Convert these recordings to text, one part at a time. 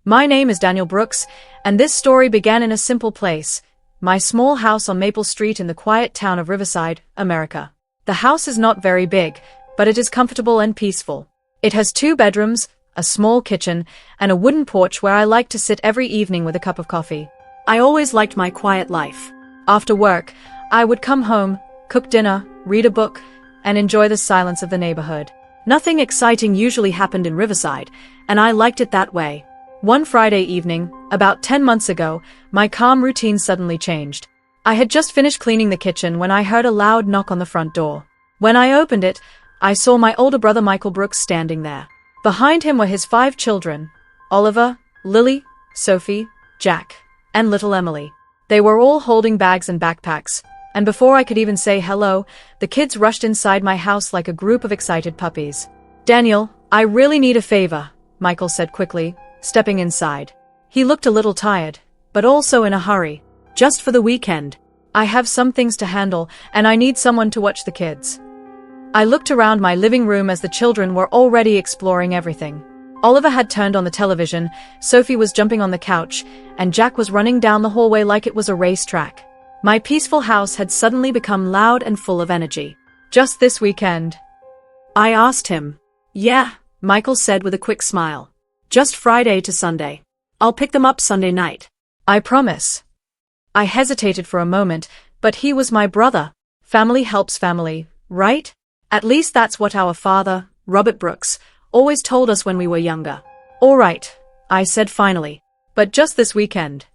My name is Daniel Brooks, and this story began in a simple place, my small house on Maple Street in the quiet town of Riverside, America. The house is not very big, but it is comfortable and peaceful. It has 2 bedrooms, a small kitchen, and a wooden porch where I like to sit every evening with a cup of coffee. I always liked my quiet life. After work, I would come home, cook dinner, read a book, and enjoy the silence of the neighborhood. Nothing exciting usually happened in Riverside, and I liked it that way. One Friday evening, about 10 months ago, my calm routine suddenly changed. I had just finished cleaning the kitchen when I heard a loud knock on the front door. When I opened it, I saw my older brother Michael Brooks standing there. Behind him were his 5 children, Oliver, Lily, Sophie, Jack, and little Emily. They were all holding bags and backpacks, and before I could even say hello, the kids rushed inside my house like a group of excited puppies. "Daniel, I really need a favor," Michael said quickly, stepping inside. He looked a little tired, but also in a hurry. "Just for the weekend. I have some things to handle, and I need someone to watch the kids." I looked around my living room as the children were already exploring everything. Oliver had turned on the television, Sophie was jumping on the couch, and Jack was running down the hallway like it was a racetrack. My peaceful house had suddenly become loud and full of energy. "Just this weekend?" I asked him. "Yeah," Michael said with a quick smile. "Just Friday to Sunday. I'll pick them up Sunday night. I promise." I hesitated for a moment, but he was my brother. Family helps family, right? At least that's what our father, Robert Brooks, always told us when we were younger. "All right," I said finally. "But just this weekend."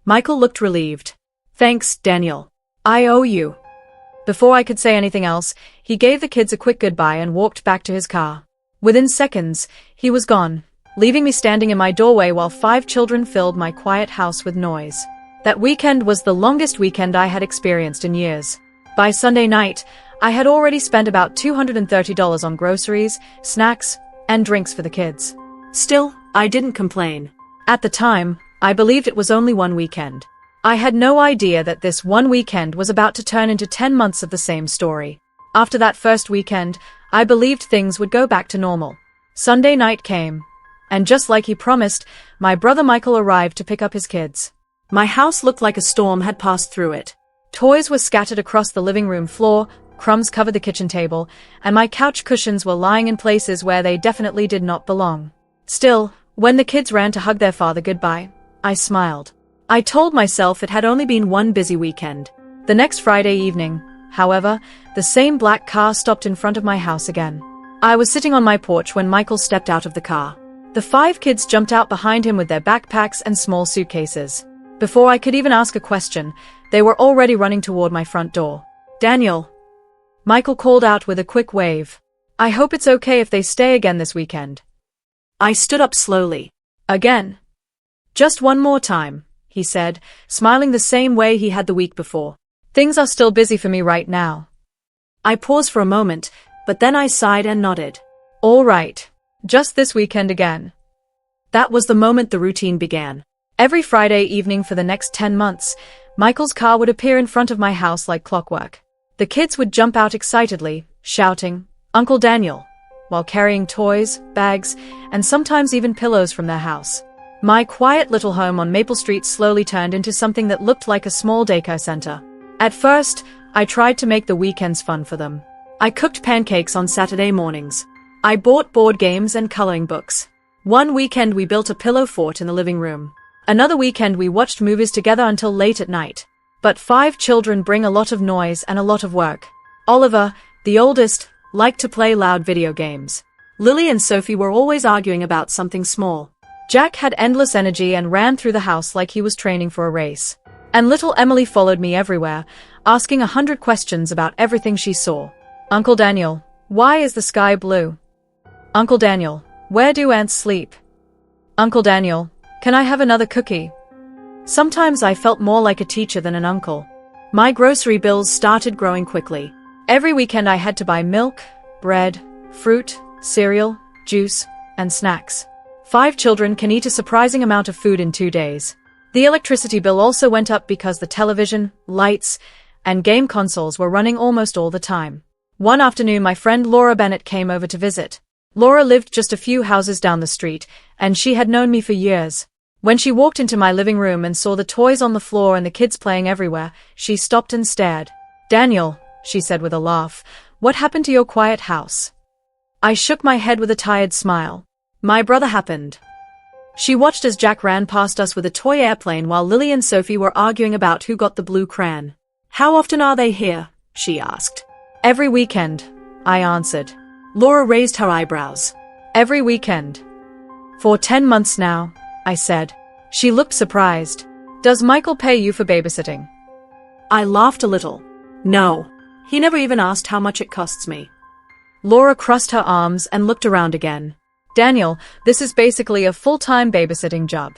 Michael looked relieved. "Thanks, Daniel. I owe you." Before I could say anything else, he gave the kids a quick goodbye and walked back to his car. Within seconds, he was gone, leaving me standing in my doorway while 5 children filled my quiet house with noise. That weekend was the longest weekend I had experienced in years. By Sunday night, I had already spent about $230 on groceries, snacks, and drinks for the kids. Still, I didn't complain. At the time, I believed it was only one weekend. I had no idea that this one weekend was about to turn into 10 months of the same story. After that first weekend, I believed things would go back to normal. Sunday night came, and just like he promised, my brother Michael arrived to pick up his kids. My house looked like a storm had passed through it. Toys were scattered across the living room floor, crumbs covered the kitchen table, and my couch cushions were lying in places where they definitely did not belong. Still, when the kids ran to hug their father goodbye, I smiled. I told myself it had only been one busy weekend. The next Friday evening, however, the same black car stopped in front of my house again. I was sitting on my porch when Michael stepped out of the car. The 5 kids jumped out behind him with their backpacks and small suitcases. Before I could even ask a question, they were already running toward my front door. "Daniel," Michael called out with a quick wave. "I hope it's okay if they stay again this weekend." I stood up slowly. "Again?" "Just one more time," he said, smiling the same way he had the week before. "Things are still busy for me right now." I paused for a moment, but then I sighed and nodded. "All right. Just this weekend again." That was the moment the routine began. Every Friday evening for the next 10 months, Michael's car would appear in front of my house like clockwork. The kids would jump out excitedly, shouting, "Uncle Daniel," while carrying toys, bags, and sometimes even pillows from their house. My quiet little home on Maple Street slowly turned into something that looked like a small daycare center. At first, I tried to make the weekends fun for them. I cooked pancakes on Saturday mornings. I bought board games and coloring books. One weekend we built a pillow fort in the living room. Another weekend we watched movies together until late at night. But 5 children bring a lot of noise and a lot of work. Oliver, the oldest, liked to play loud video games. Lily and Sophie were always arguing about something small. Jack had endless energy and ran through the house like he was training for a race. And little Emily followed me everywhere, asking 100 questions about everything she saw. "Uncle Daniel, why is the sky blue? Uncle Daniel, where do ants sleep? Uncle Daniel, can I have another cookie?" Sometimes I felt more like a teacher than an uncle. My grocery bills started growing quickly. Every weekend I had to buy milk, bread, fruit, cereal, juice, and snacks. 5 children can eat a surprising amount of food in 2 days. The electricity bill also went up because the television, lights, and game consoles were running almost all the time. One afternoon my friend Laura Bennett came over to visit. Laura lived just a few houses down the street, and she had known me for years. When she walked into my living room and saw the toys on the floor and the kids playing everywhere, she stopped and stared. "Daniel," she said with a laugh, "what happened to your quiet house?" I shook my head with a tired smile. "My brother happened." She watched as Jack ran past us with a toy airplane while Lily and Sophie were arguing about who got the blue crayon. "How often are they here?" she asked. "Every weekend," I answered. Laura raised her eyebrows. "Every weekend?" "For 10 months now," I said. She looked surprised. "Does Michael pay you for babysitting?" I laughed a little. "No. He never even asked how much it costs me." Laura crossed her arms and looked around again. "Daniel, this is basically a full-time babysitting job."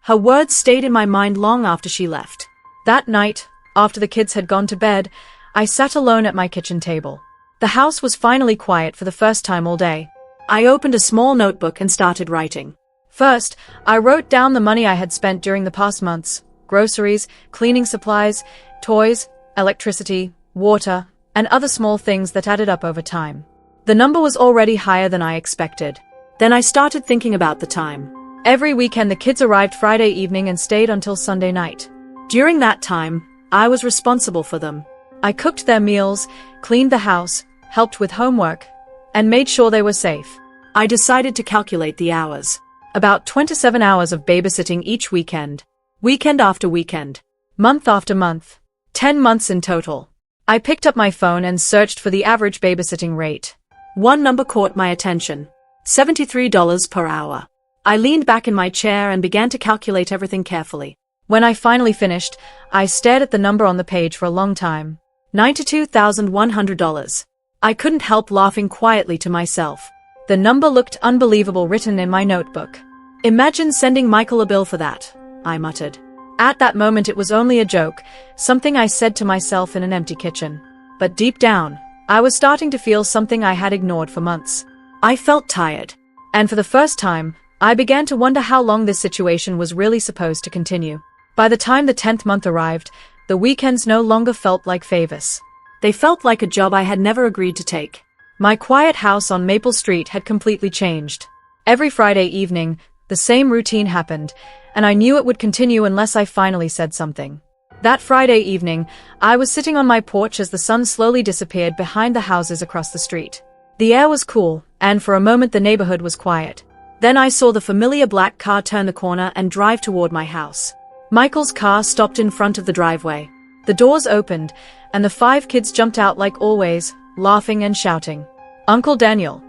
Her words stayed in my mind long after she left. That night, after the kids had gone to bed, I sat alone at my kitchen table. The house was finally quiet for the first time all day. I opened a small notebook and started writing. First, I wrote down the money I had spent during the past months: groceries, cleaning supplies, toys, electricity, water, and other small things that added up over time. The number was already higher than I expected. Then I started thinking about the time. Every weekend the kids arrived Friday evening and stayed until Sunday night. During that time, I was responsible for them. I cooked their meals, cleaned the house, helped with homework, and made sure they were safe. I decided to calculate the hours. About 27 hours of babysitting each weekend. Weekend after weekend. Month after month. 10 months in total. I picked up my phone and searched for the average babysitting rate. One number caught my attention. $73 per hour. I leaned back in my chair and began to calculate everything carefully. When I finally finished, I stared at the number on the page for a long time. $92,100. I couldn't help laughing quietly to myself. The number looked unbelievable written in my notebook. "Imagine sending Michael a bill for that," I muttered. At that moment it was only a joke, something I said to myself in an empty kitchen. But deep down, I was starting to feel something I had ignored for months. I felt tired. And for the first time, I began to wonder how long this situation was really supposed to continue. By the time the 10th month arrived, the weekends no longer felt like favors. They felt like a job I had never agreed to take. My quiet house on Maple Street had completely changed. Every Friday evening, the same routine happened, and I knew it would continue unless I finally said something. That Friday evening, I was sitting on my porch as the sun slowly disappeared behind the houses across the street. The air was cool, and for a moment the neighborhood was quiet. Then I saw the familiar black car turn the corner and drive toward my house. Michael's car stopped in front of the driveway. The doors opened, and the 5 kids jumped out like always, laughing and shouting, "Uncle Daniel!"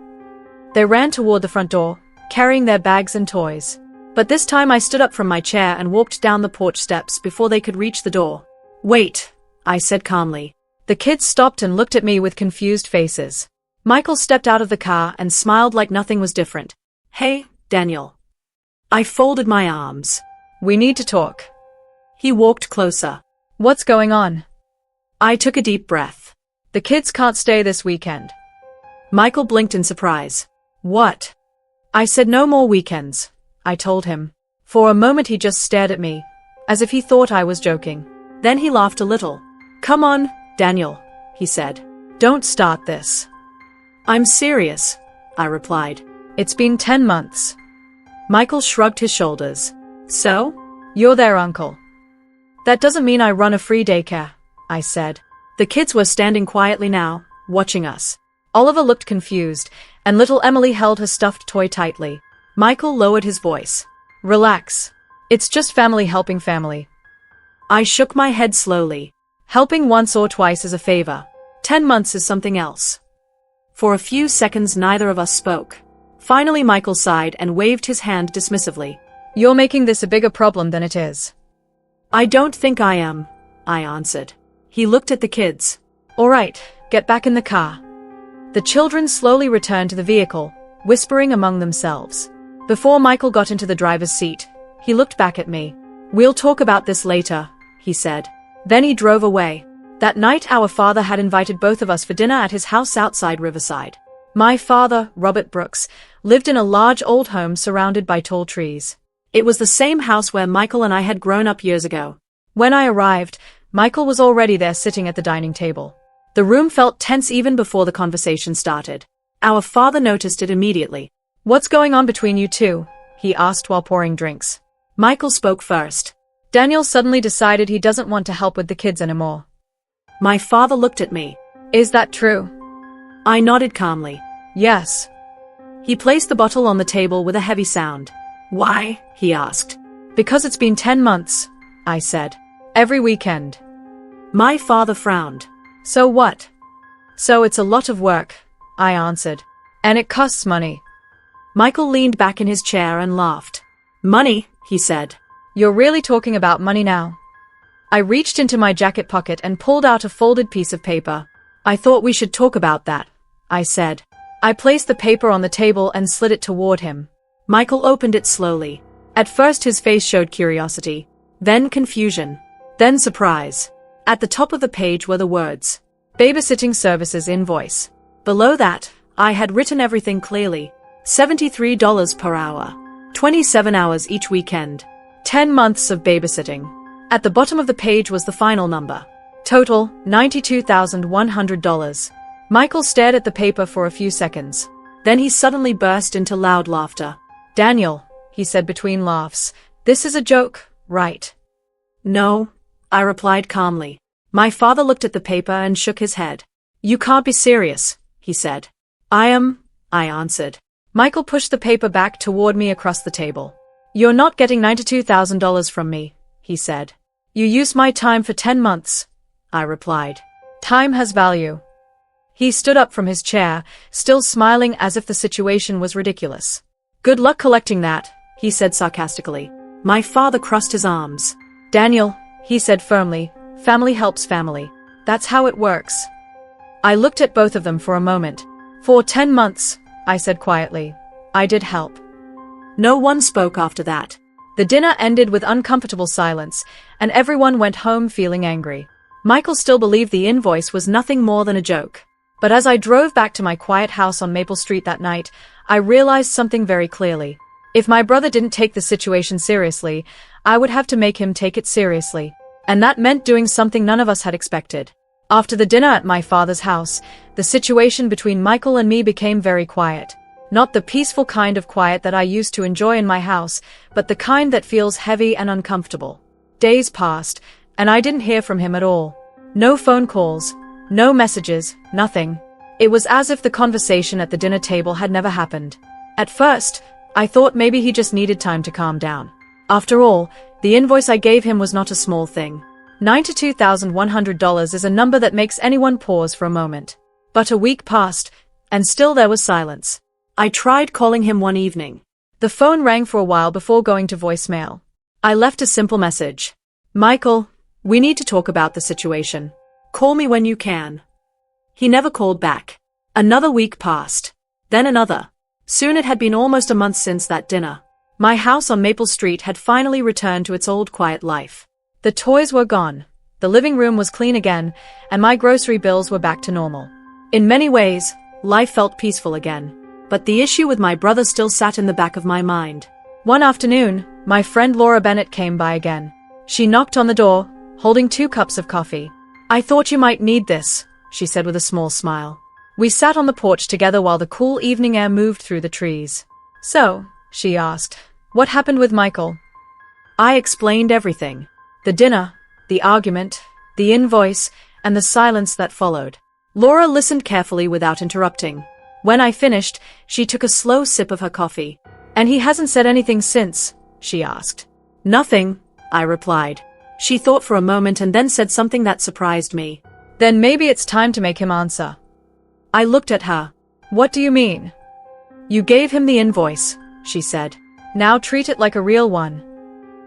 They ran toward the front door, carrying their bags and toys. But this time I stood up from my chair and walked down the porch steps before they could reach the door. "Wait," I said calmly. The kids stopped and looked at me with confused faces. Michael stepped out of the car and smiled like nothing was different. "Hey, Daniel." I folded my arms. "We need to talk." He walked closer. "What's going on?" I took a deep breath. "The kids can't stay this weekend." Michael blinked in surprise. "What?" I said no more weekends, I told him. For a moment he just stared at me, as if he thought I was joking. Then he laughed a little. "Come on, Daniel," he said. "Don't start this." "I'm serious," I replied. "It's been 10 months. Michael shrugged his shoulders. "So? You're their uncle." "That doesn't mean I run a free daycare," I said. The kids were standing quietly now, watching us. Oliver looked confused, and little Emily held her stuffed toy tightly. Michael lowered his voice. "Relax. It's just family helping family." I shook my head slowly. Helping once or twice is a favor. 10 months is something else. For a few seconds neither of us spoke. Finally Michael sighed and waved his hand dismissively. "You're making this a bigger problem than it is." "I don't think I am," I answered. He looked at the kids. "All right, get back in the car." The children slowly returned to the vehicle, whispering among themselves. Before Michael got into the driver's seat, he looked back at me. "We'll talk about this later," he said. Then he drove away. That night our father had invited both of us for dinner at his house outside Riverside. My father, Robert Brooks, lived in a large old home surrounded by tall trees. It was the same house where Michael and I had grown up years ago. When I arrived, Michael was already there sitting at the dining table. The room felt tense even before the conversation started. Our father noticed it immediately. What's going on between you two? He asked while pouring drinks. Michael spoke first. Daniel suddenly decided he doesn't want to help with the kids anymore. My father looked at me. Is that true? I nodded calmly. Yes. He placed the bottle on the table with a heavy sound. Why? He asked. Because it's been 10 months, I said. Every weekend. My father frowned. So what? So it's a lot of work, I answered. And it costs money. Michael leaned back in his chair and laughed. Money, he said. You're really talking about money now? I reached into my jacket pocket and pulled out a folded piece of paper. I thought we should talk about that, I said. I placed the paper on the table and slid it toward him. Michael opened it slowly. At first his face showed curiosity, then confusion, then surprise. At the top of the page were the words, Babysitting Services Invoice. Below that, I had written everything clearly. $73 per hour. 27 hours each weekend. 10 months of babysitting. At the bottom of the page was the final number. Total, $92,100. Michael stared at the paper for a few seconds. Then he suddenly burst into loud laughter. Daniel, he said between laughs, this is a joke, right? No, I replied calmly. My father looked at the paper and shook his head. You can't be serious, he said. I am, I answered. Michael pushed the paper back toward me across the table. You're not getting $92,000 from me, he said. You used my time for 10 months, I replied. Time has value. He stood up from his chair, still smiling as if the situation was ridiculous. Good luck collecting that, he said sarcastically. My father crossed his arms. Daniel, he said firmly, family helps family. That's how it works. I looked at both of them for a moment. For 10 months, I said quietly. I did help. No one spoke after that. The dinner ended with uncomfortable silence, and everyone went home feeling angry. Michael still believed the invoice was nothing more than a joke. But as I drove back to my quiet house on Maple Street that night, I realized something very clearly. If my brother didn't take the situation seriously, I would have to make him take it seriously. And that meant doing something none of us had expected. After the dinner at my father's house, the situation between Michael and me became very quiet. Not the peaceful kind of quiet that I used to enjoy in my house, but the kind that feels heavy and uncomfortable. Days passed, and I didn't hear from him at all. No phone calls, no messages, nothing. It was as if the conversation at the dinner table had never happened. At first, I thought maybe he just needed time to calm down. After all, the invoice I gave him was not a small thing. $92,100 is a number that makes anyone pause for a moment. But a week passed, and still there was silence. I tried calling him one evening. The phone rang for a while before going to voicemail. I left a simple message. Michael, we need to talk about the situation. Call me when you can. He never called back. Another week passed. Then another. Soon it had been almost a month since that dinner. My house on Maple Street had finally returned to its old quiet life. The toys were gone, the living room was clean again, and my grocery bills were back to normal. In many ways, life felt peaceful again. But the issue with my brother still sat in the back of my mind. One afternoon, my friend Laura Bennett came by again. She knocked on the door, holding 2 cups of coffee. I thought you might need this, she said with a small smile. We sat on the porch together while the cool evening air moved through the trees. So, she asked, what happened with Michael? I explained everything. The dinner, the argument, the invoice, and the silence that followed. Laura listened carefully without interrupting. When I finished, she took a slow sip of her coffee. And he hasn't said anything since, she asked. Nothing, I replied. She thought for a moment and then said something that surprised me. Then maybe it's time to make him answer. I looked at her. What do you mean? You gave him the invoice, she said. Now treat it like a real one.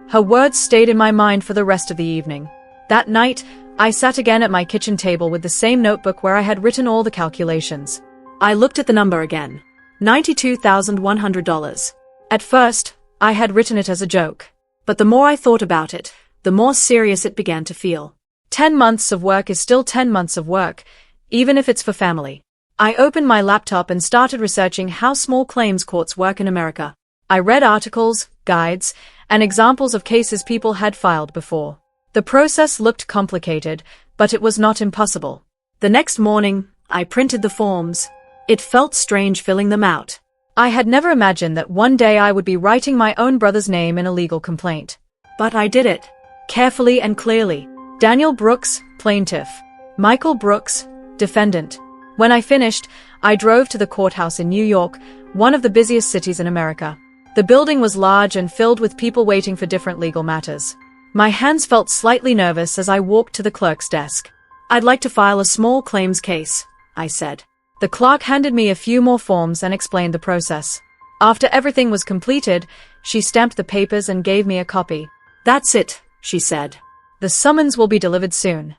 Her words stayed in my mind for the rest of the evening. That night, I sat again at my kitchen table with the same notebook where I had written all the calculations. I looked at the number again. $92,100. At first, I had written it as a joke. But the more I thought about it, the more serious it began to feel. 10 months of work is still 10 months of work, even if it's for family. I opened my laptop and started researching how small claims courts work in America. I read articles, guides, and examples of cases people had filed before. The process looked complicated, but it was not impossible. The next morning, I printed the forms. It felt strange filling them out. I had never imagined that one day I would be writing my own brother's name in a legal complaint. But I did it. Carefully and clearly. Daniel Brooks, plaintiff. Michael Brooks, defendant. When I finished, I drove to the courthouse in New York, one of the busiest cities in America. The building was large and filled with people waiting for different legal matters. My hands felt slightly nervous as I walked to the clerk's desk. I'd like to file a small claims case, I said. The clerk handed me a few more forms and explained the process. After everything was completed, she stamped the papers and gave me a copy. That's it, she said. The summons will be delivered soon.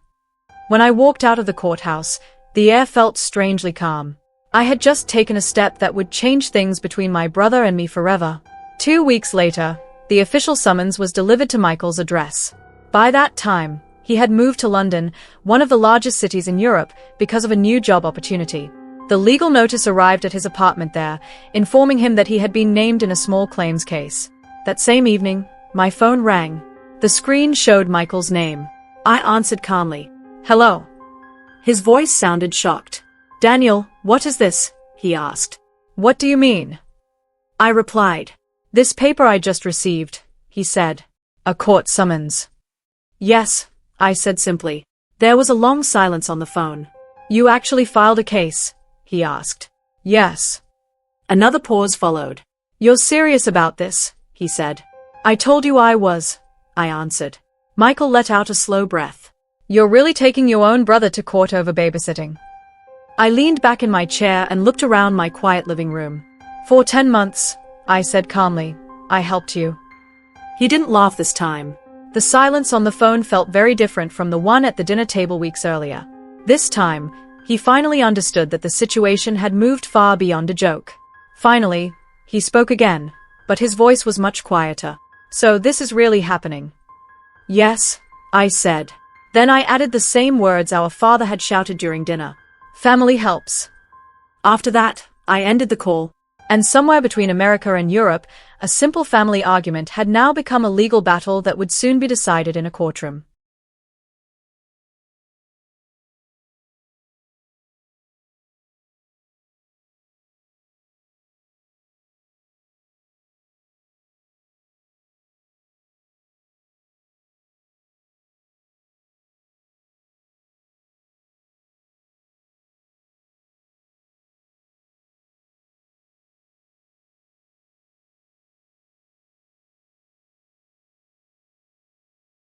When I walked out of the courthouse, the air felt strangely calm. I had just taken a step that would change things between my brother and me forever. 2 weeks later, the official summons was delivered to Michael's address. By that time, he had moved to London, one of the largest cities in Europe, because of a new job opportunity. The legal notice arrived at his apartment there, informing him that he had been named in a small claims case. That same evening, my phone rang. The screen showed Michael's name. I answered calmly. Hello. His voice sounded shocked. Daniel, what is this? He asked. What do you mean? I replied. This paper I just received, he said. A court summons. Yes, I said simply. There was a long silence on the phone. You actually filed a case? He asked. Yes. Another pause followed. You're serious about this? He said. I told you I was, I answered. Michael let out a slow breath. You're really taking your own brother to court over babysitting? I leaned back in my chair and looked around my quiet living room. For 10 months, I said calmly, I helped you. He didn't laugh this time. The silence on the phone felt very different from the one at the dinner table weeks earlier. This time, he finally understood that the situation had moved far beyond a joke. Finally, he spoke again, but his voice was much quieter. So this is really happening? Yes, I said. Then I added the same words our father had shouted during dinner. Family helps. After that, I ended the call. And somewhere between America and Europe, a simple family argument had now become a legal battle that would soon be decided in a courtroom.